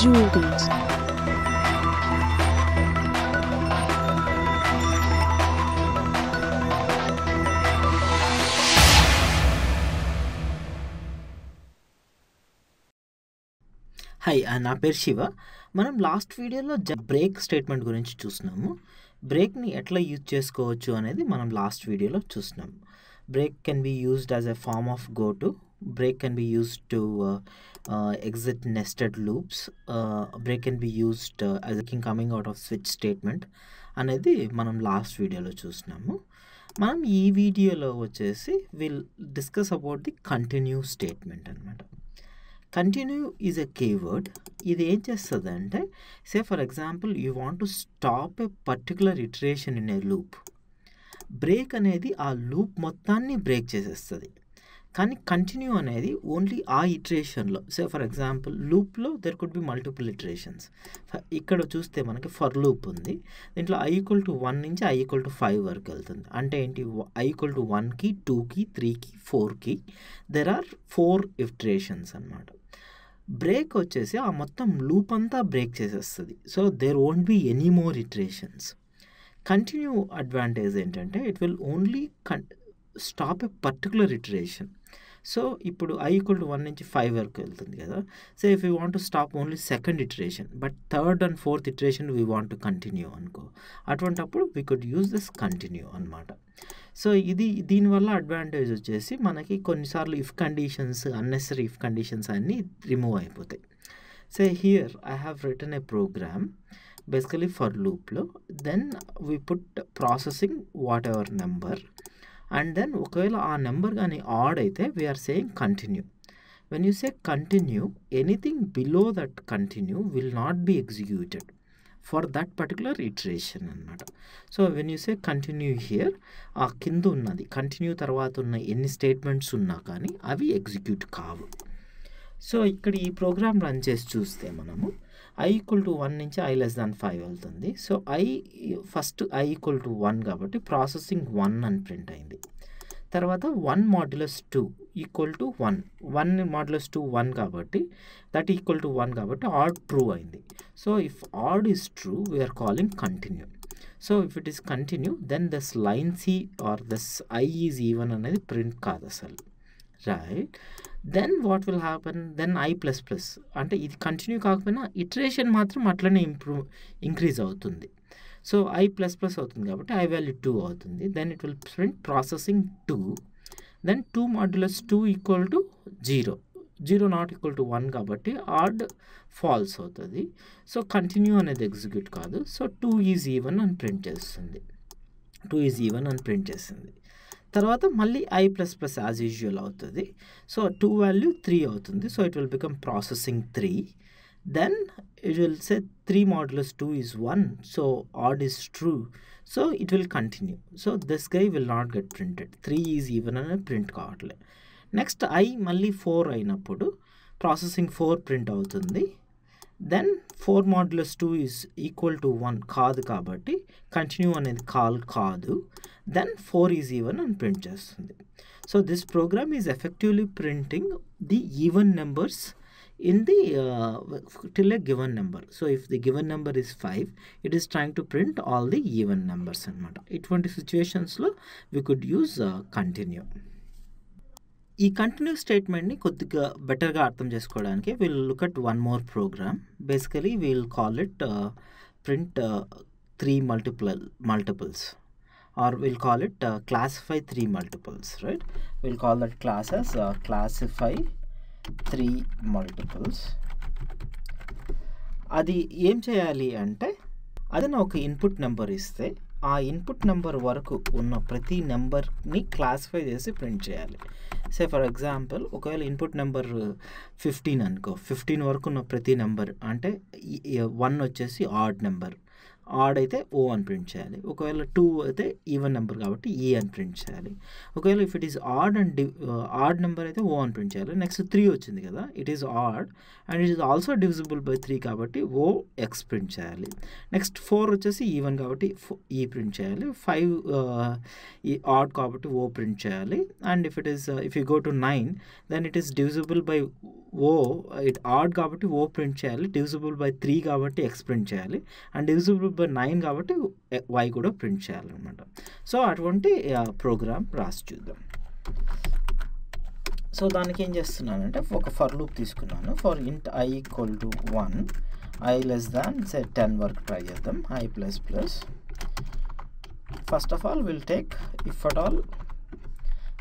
jewelries. Hi నా పేరు శివ. మనం లాస్ట్ వీడియోలో బ్రేక్ స్టేట్మెంట్ గురించి చూస్తున్నాము. బ్రేక్ని ఎట్లా యూజ్ చేసుకోవచ్చు అనేది మనం లాస్ట్ వీడియోలో చూస్తున్నాము. Break can be used as a form of go to, break can be used to exit nested loops, break can be used as coming out of switch statement అనేది మనం లాస్ట్ వీడియోలో చూస్తున్నాము. మనం ఈ వీడియోలో వచ్చేసి will discuss about the continue statement అనమాట. Continue is a keyword. ఇది ఏం చేస్తుంది అంటే, say for example you want to stop a particular iteration in a loop. Break అనేది ఆ లూప్ మొత్తాన్ని బ్రేక్ చేసేస్తుంది. కానీ కంటిన్యూ అనేది ఓన్లీ ఆ ఇటరేషన్లో. సే ఫర్ ఎగ్జాంపుల్ లూప్లో there could be multiple iterations. ఇక్కడ చూస్తే మనకి ఫర్ లూప్ ఉంది. దీంట్లో i=1 నుంచి i=5 వరకు వెళ్తుంది. అంటే ఏంటి, i=1కి 2కి 3కి 4కి దెర్ ఆర్ 4 ఇటరేషన్స్ అన్నమాట. బ్రేక్ వచ్చేసి ఆ మొత్తం లూప్ అంతా బ్రేక్ చేసేస్తుంది. So there won't be any more iterations. Continue advantage ఏంటంటే it will only stop a particular iteration. So ఇప్పుడు i=1 నుంచి 5 వరకు వెళ్తుంది కదా. So if you want to stop only second iteration but third and fourth iteration we want to continue అనుకో, అటువంటప్పుడు we could use this continue అనమాట. So దీనివల్ల advantage వచ్చేసి మనకి కొన్నిసార్లు if conditions, unnecessary if conditions అన్నీ రిమూవ్ అయిపోతాయి. So here I have written a program basically for లూప్లో. Then we put processing whatever number, and then ఒకవేళ ఆ నెంబర్ కానీ ఆడ్ అయితే we are saying continue. When you say continue, anything below that continue will not be executed for that particular iteration అనమాట. So when you say continue here, ఆ కింద ఉన్నది continue తర్వాత ఉన్న ఎన్ని స్టేట్మెంట్స్ ఉన్నా కానీ అవి ఎగ్జిక్యూట్ కావు. సో ఇక్కడ ఈ ప్రోగ్రామ్ రన్ చేసి చూస్తే మనము i=1 నుంచి i<5 వెళ్తుంది. సో ఫస్ట్ i=1 కాబట్టి ప్రాసెసింగ్ 1 అని ప్రింట్ అయింది. తర్వాత 1/2 = 1, 1/2 1 కాబట్టి దట్ =1 కాబట్టి ఆడ్ ట్రూ అయింది. So if odd is true we are calling continue. So if it is continue then this line see or this i is even అనేది print కాదు అసలు, right. Then what will happen, then i++, అంటే ఇది continue కాకపోయినా iteration మాత్రం అట్లనే increase అవుతుంది. So i++ అవుతుంది కాబట్టి i వాల్యూ 2 అవుతుంది. Then it will print processing 2, then 2/2 = 0, 0 ≠ 1 కాబట్టి ఆడ్ ఫాల్స్ అవుతుంది. సో కంటిన్యూ అనేది ఎగ్జిక్యూట్ కాదు. సో 2 ఈజ్ ఈవెన్ అని ప్రింట్ చేస్తుంది, 2 ఈజ్ ఈవెన్ అని ప్రింట్ చేస్తుంది. తర్వాత మళ్ళీ i++ యాజ్ యూజువల్ అవుతుంది. సో 2 వాల్యూ 3 అవుతుంది. So it will become processing 3. Then it will say 3/2 is 1, so odd is true. So it will continue. So this guy will not get printed, 3 is even అనేది print కావట్లేదు. Next i మళ్ళీ 4 అయినప్పుడు processing 4 print అవుతుంది. Then 4/2 is = 1 కాదు కాబట్టి continue అనేది call కాదు. Then 4 is even అని ప్రింట్ చేస్తుంది. So this program is effectively printing the even numbers in the till a given number. So if the given number is 5, it is trying to print all the even numbers అనమాట. ఇటువంటి సిచ్యువేషన్స్లో we could use continue. ఈ continue స్టేట్మెంట్ని కొద్దిగా బెటర్గా అర్థం చేసుకోవడానికి will look at one more program. Basically will call it print 3 multiples, or we'll call it classify 3 multiples, right? We'll call that class as classify 3 multiples. అది ఏం చేయాలి అంటే, అదన ఒక ఇన్పుట్ నెంబర్ ఇస్తే ఆ ఇన్పుట్ నెంబర్ వరకు ఉన్న ప్రతి నెంబర్ని క్లాసిఫై చేసి ప్రింట్ చేయాలి. సే ఫర్ ఎగ్జాంపుల్ ఒకవేళ ఇన్పుట్ నెంబర్ 15 అనుకో, 15 వరకు ఉన్న ప్రతి నెంబర్ అంటే 1 వచ్చేసి ఆడ్ నెంబర్, ఆడ్ అయితే ఓ అని ప్రింట్ చేయాలి. ఒకవేళ 2 అయితే ఈవెన్ నెంబర్ కాబట్టి ఈ అని ప్రింట్ చేయాలి. ఒకవేళ if it is add and odd number అయితే ఓ అని ప్రింట్ చేయాలి. నెక్స్ట్ 3 వచ్చింది కదా, it is add and it is also divisible by 3 కాబట్టి ఓ ఎక్స్ ప్రింట్ చేయాలి. నెక్స్ట్ 4 వచ్చేసి ఈవెన్ కాబట్టి ఈ ప్రింట్ చేయాలి. 5 ఈ ఆడ్ కాబట్టి ఓ ప్రింట్ చేయాలి. And if you go to 9 then it is divisible by O, it odd కాబట్టి O print చేయాలి. డివిజిబుల్ బై 3 కాబట్టి ఎక్స్ ప్రింట్ చేయాలి. అండ్ డివిజిబుల్ బై 9 కాబట్టి వై కూడా ప్రింట్ చేయాలన్నమాట. సో అటువంటి ప్రోగ్రామ్ రాసి చూద్దాం. సో దానికి ఏం చేస్తున్నానంటే ఒక ఫర్ లూప్ తీసుకున్నాను. For int i equal to 1, i less than say 10 వరకు ట్రై చేద్దాం. I plus plus first of all will take if at all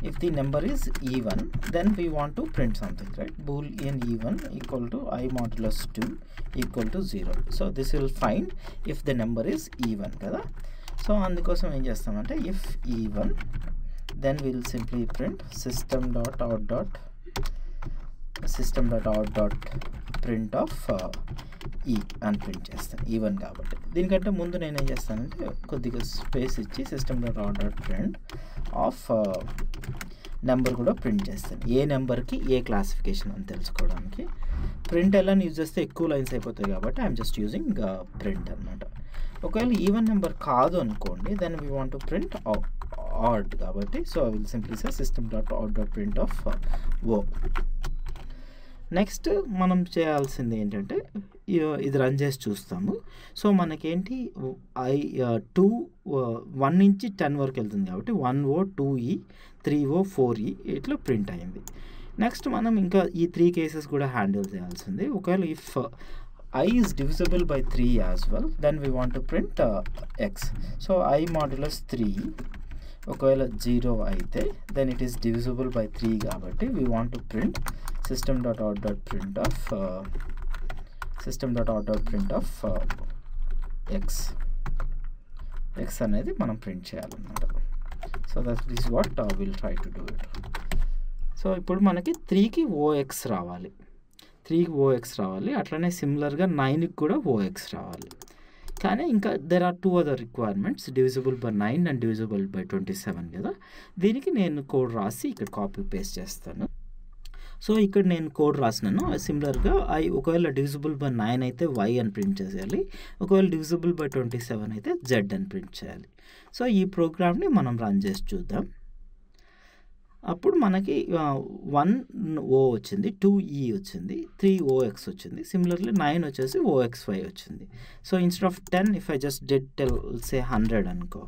if the number is even, then we want to print something, right? Boolean even equal to I modulus 2 equal to 0. So this will find if the number is even kada. So అందుకోసం ఏం చేస్తామంటే if even, then we'll simply print system.out.print of ఈ అని print చేస్తాను even కాబట్టి. దీనికంటే ముందు నేను ఏం చేస్తానంటే కొద్దిగా స్పేస్ ఇచ్చి system.out.print ఆఫ్ నెంబర్ కూడా ప్రింట్ చేస్తాను. ఏ నెంబర్కి ఏ క్లాసిఫికేషన్ అని తెలుసుకోవడానికి. ప్రింట్ ఎలా యూజ్ చేస్తే ఎక్కువ లైన్స్ అయిపోతాయి కాబట్టి ఐఎమ్ జస్ట్ యూజింగ్ ప్రింట్ అనమాట. ఒకవేళ ఈవెన్ నెంబర్ కాదు అనుకోండి, then we want to print odd కాబట్టి so I will simply say system.out.print of O. Next మనం చేయాల్సింది ఏంటంటే ఇది రన్ చేసి చూస్తాము. సో మనకేంటి 1 నుంచి 10 వరకు వెళ్తుంది కాబట్టి 1O 2E 3O 4E ఇట్లా ప్రింట్ అయింది. నెక్స్ట్ మనం ఇంకా ఈ 3 కేసెస్ కూడా హ్యాండిల్ చేయాల్సింది. ఒకవేళ if I is divisible by 3 as well, then we want to print x. So I modulus 3 ఒకవేళ 0 అయితే then it is divisible by 3 కాబట్టి we want to print system.out.print of x అనేది మనం ప్రింట్ చేయాలన్నమాట. So that is what will try to do it. So ఇప్పుడు మనకి 3కి OX రావాలి, 3కి OX రావాలి. అట్లనే సిమిలర్గా 9కి కూడా OX రావాలి. కానీ ఇంకా there are 2 other requirements, divisible by 9 and divisible by 27 కదా. దీనికి నేను కోడ్ రాసి ఇక్కడ కాపీ పేస్ట్ చేస్తాను. సో ఇక్కడ నేను కోడ్ రాసినాను. సిమిలర్గా ఒకవేళ డివిజిబుల్ బై 9 అయితే y అని ప్రింట్ చేసేయాలి, ఒకవేళ డివిజిబుల్ బై 27 అయితే z అని ప్రింట్ చేయాలి. సో ఈ ప్రోగ్రామ్ని మనం రన్ చేసి చూద్దాం. అప్పుడు మనకి 1O వచ్చింది, 2E వచ్చింది, 3OX వచ్చింది. సిమిలర్లీ 9 వచ్చేసి OXY వచ్చింది. So instead of 10 if I just did say 100 అనుకో,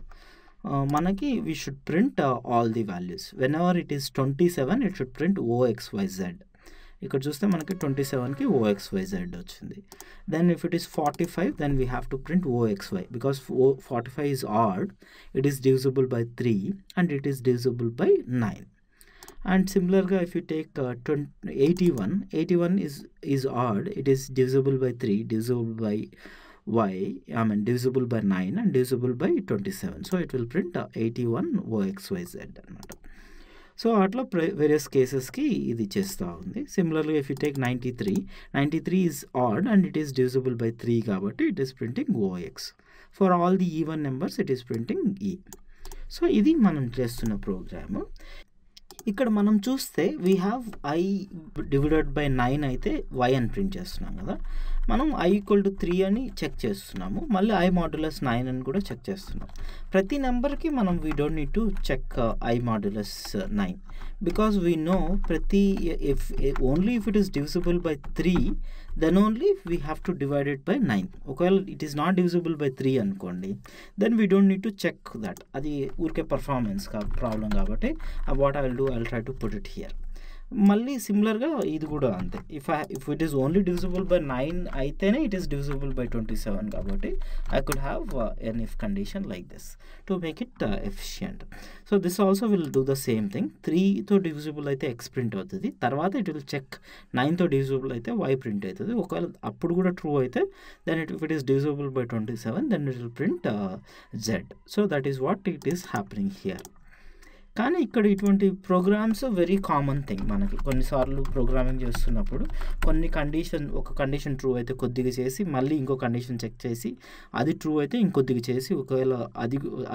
మనకి we should print all the values. Whenever it is 27 it should print OXYZ. ఇక్కడ చూస్తే మనకి 27కి OXYZ వచ్చింది. Then if it is 45 then we have to print OXY because 45 is odd, it is divisible by 3 and it is divisible by 9. And similarly if you take 81 is odd, it is divisible by 3, divisible by divisible by 9 and divisible by 27. So it will print 81 OXYZ అన్నమాట. So అట్లా various కేసెస్కి ఇది చేస్తూ ఉంది. Similarly if you take 93 is odd and it is divisible by 3 కాబట్టి it is printing OX. For all the even numbers it is printing E. So ఇది మనం చేస్తున్న programme. ఇక్కడ మనం చూస్తే we have I divided by 9 అయితే y అని print చేస్తున్నాం కదా. మనం I ఈక్వల్ టు 3 అని చెక్ చేస్తున్నాము, మళ్ళీ I మాడ్యులస్ 9 అని కూడా చెక్ చేస్తున్నాం. ప్రతి నెంబర్కి మనం we don't need to check I modulus 9 because we know only if it is divisible by 3 then only we have to divide it by 9. ఒకవేళ it is not divisible by 3 అనుకోండి, then we don't need to check that. అది ఊరికే performance problem కాబట్టి what I will do, I will try to put it here. మళ్ళీ సిమిలర్గా ఇది కూడా అంతే. If it is only divisible by 9 అయితేనే ఇట్ ఈస్ divisible by 27 కాబట్టి I could have an if condition like this to make it efficient. So this also will do the same thing. 3తో divisible అయితే x print అవుతుంది, తర్వాత it will check 9తో divisible అయితే y print అవుతుంది. ఒకవేళ అప్పుడు కూడా true అయితే then if it is divisible by 27 then it will print z. So that is what it is happening here. కానీ ఇక్కడ ఇటువంటి ప్రోగ్రామ్స్ వెరీ కామన్ థింగ్. మనకి కొన్నిసార్లు ప్రోగ్రామింగ్ చేస్తున్నప్పుడు ఒక కండిషన్ ట్రూ అయితే కొద్దిగా చేసి మళ్ళీ ఇంకో కండిషన్ చెక్ చేసి అది ట్రూ అయితే ఇంకొద్దిగా చేసి, ఒకవేళ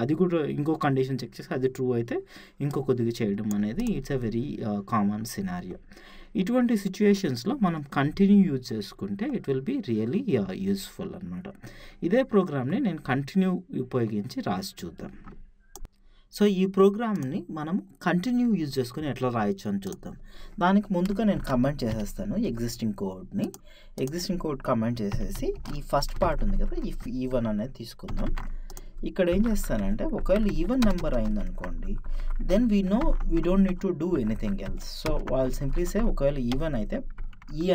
అది కూడా ఇంకో కండిషన్ చెక్ చేసి అది ట్రూ అయితే ఇంకో కొద్దిగా చేయడం అనేది it's a very common scenario. ఇటువంటి సిచ్యుయేషన్స్లో మనం కంటిన్యూ యూజ్ చేసుకుంటే it will be really useful అనమాట. ఇదే ప్రోగ్రామ్ని నేను కంటిన్యూ ఉపయోగించి రాసి చూద్దాం. సో ఈ ప్రోగ్రామ్ని మనం కంటిన్యూ యూజ్ చేసుకుని ఎట్లా రాయొచ్చు అని చూద్దాం. దానికి ముందుగా నేను కమెంట్ చేసేస్తాను ఎగ్జిస్టింగ్ కోడ్ కమెంట్ చేసేసి ఈ ఫస్ట్ పార్ట్ ఉంది కదా, ఇఫ్ ఈవెన్ అనేది తీసుకుందాం. ఇక్కడ ఏం చేస్తానంటే ఒకవేళ ఈవెన్ నెంబర్ అయిందనుకోండి, then we don't need to do anything else. So వాళ్ళు సింప్లీ సే ఒకవేళ ఈవెన్ అయితే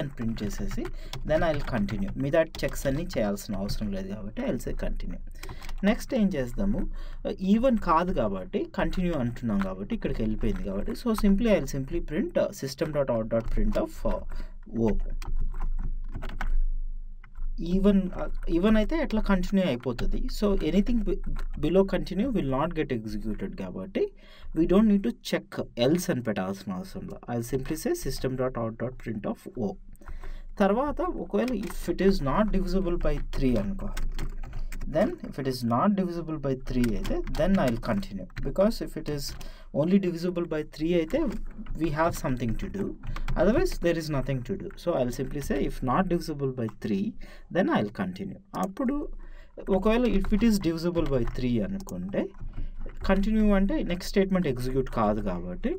అని ప్రింట్ చేసేసి దెన్ ఐ విల్ కంటిన్యూ. మిగతా చెక్స్ అన్నీ చేయాల్సిన అవసరం లేదు కాబట్టి I will say continue. Next ఏం చేద్దాము, ఈవెన్ కాదు కాబట్టి కంటిన్యూ అంటున్నాం కాబట్టి ఇక్కడికి వెళ్ళిపోయింది కాబట్టి, so simply I will simply print system.out.print of O. Even అయితే ఎట్లా కంటిన్యూ అయిపోతుంది. So anything below continue will not get executed కాబట్టి we don't need to check else అని పెట్టాల్సిన అవసరంలో. I simply say system.out.print of O. తర్వాత ఒకవేళ if it is not divisible by 3 అనుకో, then if it is not divisible by 3 అయితే then I will continue, because if it is only divisible by 3 అయితే we have something to do, otherwise there is nothing to do. So I will simply say if not divisible by 3 then I will continue. అప్పుడు ఒకవేళ if it is divisible by 3 అనుకుంటే continue అంటే next statement execute కాదు కాబట్టి,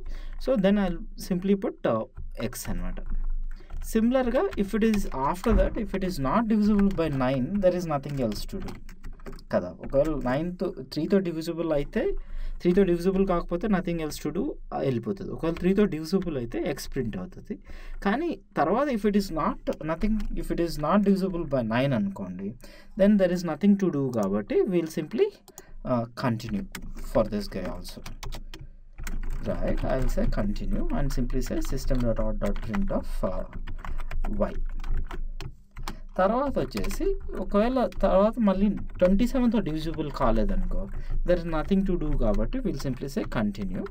so then I will simply put x అనమాట. సిమిలర్గా if it is after that if it is not divisible by 9 there is nothing else to do కదా. ఒకవేళ 3తో divisible అయితే, 3తో డివిజిబుల్ కాకపోతే నథింగ్ ఎల్స్ టు డూ వెళ్ళిపోతుంది. ఒకవేళ 3తో డివిజిబుల్ అయితే ఎక్స్ ప్రింట్ అవుతుంది. కానీ తర్వాత if it is not divisible by 9 అనుకోండి, then there is nothing to do కాబట్టి we'll simply continue for this guy also. Right, I will say continue and simply say system.out.print of y. తర్వాత వచ్చేసి ఒకవేళ తర్వాత మళ్ళీ 27తో డివిజిబుల్ కాలేదనుకో, there is nothing to do కాబట్టి will simply say continue.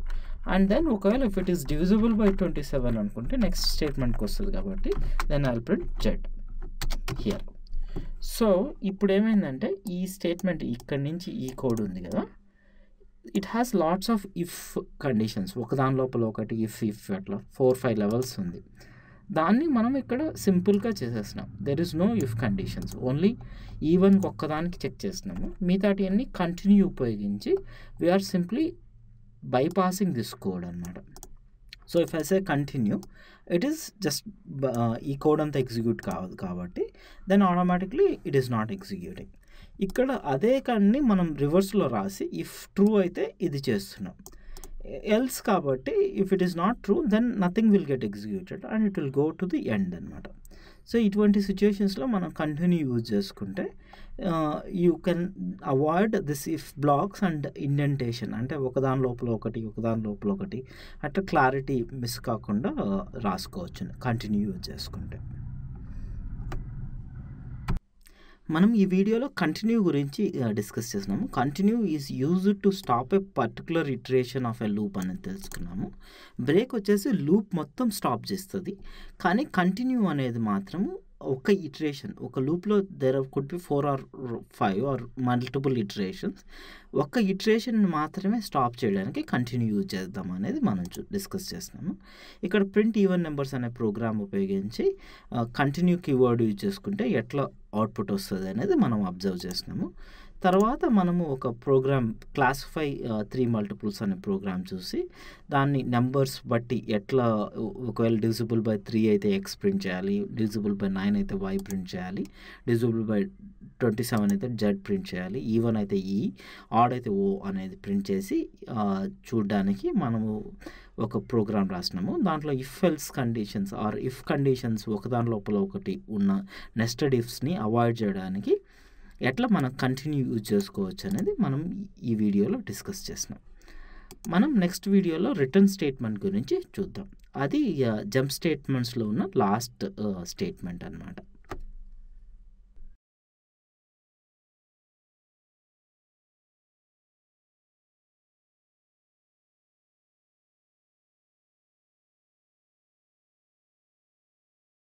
And then ఒకవేళ if it is divisible by 27 అనుకుంటే నెక్స్ట్ స్టేట్మెంట్కి వస్తుంది కాబట్టి then I will print z here. So ఇప్పుడు ఏమైందంటే ఈ స్టేట్మెంట్ ఇక్కడి నుంచి ఈ కోడ్ ఉంది కదా, it has lots of if conditions, ఒకదాని లోపల ఒకటి ఇఫ్ అట్లా 4-5 లెవెల్స్ ఉంది. దాన్ని మనం ఇక్కడ సింపుల్గా చేసేస్తున్నాం. There is no if conditions, only ఈవెన్కి ఒక్కదానికి చెక్ చేస్తున్నాము. మిగతాటి అన్ని కంటిన్యూ ఉపయోగించి we are simply bypassing this code అనమాట. So if I say continue, it is just ఈ కోడ్ అంతా ఎగ్జిక్యూట్ కావద్దు కాబట్టి then automatically it is not executing. ఇక్కడ అదే కానీ మనం రివర్స్లో రాసి ఇఫ్ ట్రూ అయితే ఇది చేస్తున్నాం, ఎల్స్ కాబట్టి if it is not true then nothing will get executed and it will go to the end అనమాట. సో ఇటువంటి సిచ్యుయేషన్స్లో మనం కంటిన్యూ యూజ్ చేసుకుంటే you can avoid this if blocks and indentation, అంటే ఒకదాని లోపల ఒకటి అట్లా క్లారిటీ మిస్ కాకుండా రాసుకోవచ్చు కంటిన్యూ యూజ్ చేసుకుంటే. మనం ఈ వీడియోలో కంటిన్యూ గురించి డిస్కస్ చేస్తున్నాము. Continue is used to stop A particular iteration of a loop అనేది తెలుసుకున్నాము. బ్రేక్ వచ్చేసి లూప్ మొత్తం స్టాప్ చేస్తుంది, కానీ కంటిన్యూ అనేది మాత్రము ఒక ఇటరేషన్, ఒక లూప్లో there could be 4 or 5 or multiple iterations, ఒక్క ఇటరేషన్ మాత్రమే స్టాప్ చేయడానికి కంటిన్యూ యూజ్ చేద్దాం అనేది మనం డిస్కస్ చేస్తున్నాము. ఇక్కడ ప్రింట్ ఈవెన్ నెంబర్స్ అనే ప్రోగ్రామ్ ఉపయోగించి కంటిన్యూ కీవర్డ్ యూజ్ చేసుకుంటే ఎట్లా అవుట్పుట్ వస్తుంది అనేది మనం అబ్జర్వ్ చేస్తున్నాము. తర్వాత మనము ఒక ప్రోగ్రామ్ క్లాసిఫై 3 మల్టిపుల్స్ అనే ప్రోగ్రామ్ చూసి దాన్ని నెంబర్స్ బట్టి ఎట్లా, ఒకవేళ డివిజిబుల్ బై 3 అయితే ఎక్స్ ప్రింట్ చేయాలి, డివిజిబుల్ బై 9 అయితే వై ప్రింట్ చేయాలి, డివిజిబుల్ బై 27 అయితే జెడ్ ప్రింట్ చేయాలి, ఈవెన్ అయితే ఈ, ఆడ్ అయితే ఓ అనేది ప్రింట్ చేసి చూడడానికి మనము ఒక ప్రోగ్రామ్ రాసినాము. దాంట్లో if else conditions or if conditions ఒకదాని లోపల ఒకటి ఉన్న నెస్టెడ్ ఇఫ్స్ని అవాయిడ్ చేయడానికి ఎట్లా మనం కంటిన్యూ యూజ్ చేసుకోవచ్చు అనేది మనం ఈ వీడియోలో డిస్కస్ చేస్తున్నాం. మనం నెక్స్ట్ వీడియోలో రిటర్న్ స్టేట్మెంట్ గురించి చూద్దాం. అది జంప్ స్టేట్మెంట్స్లో ఉన్న లాస్ట్ స్టేట్మెంట్ అన్నమాట.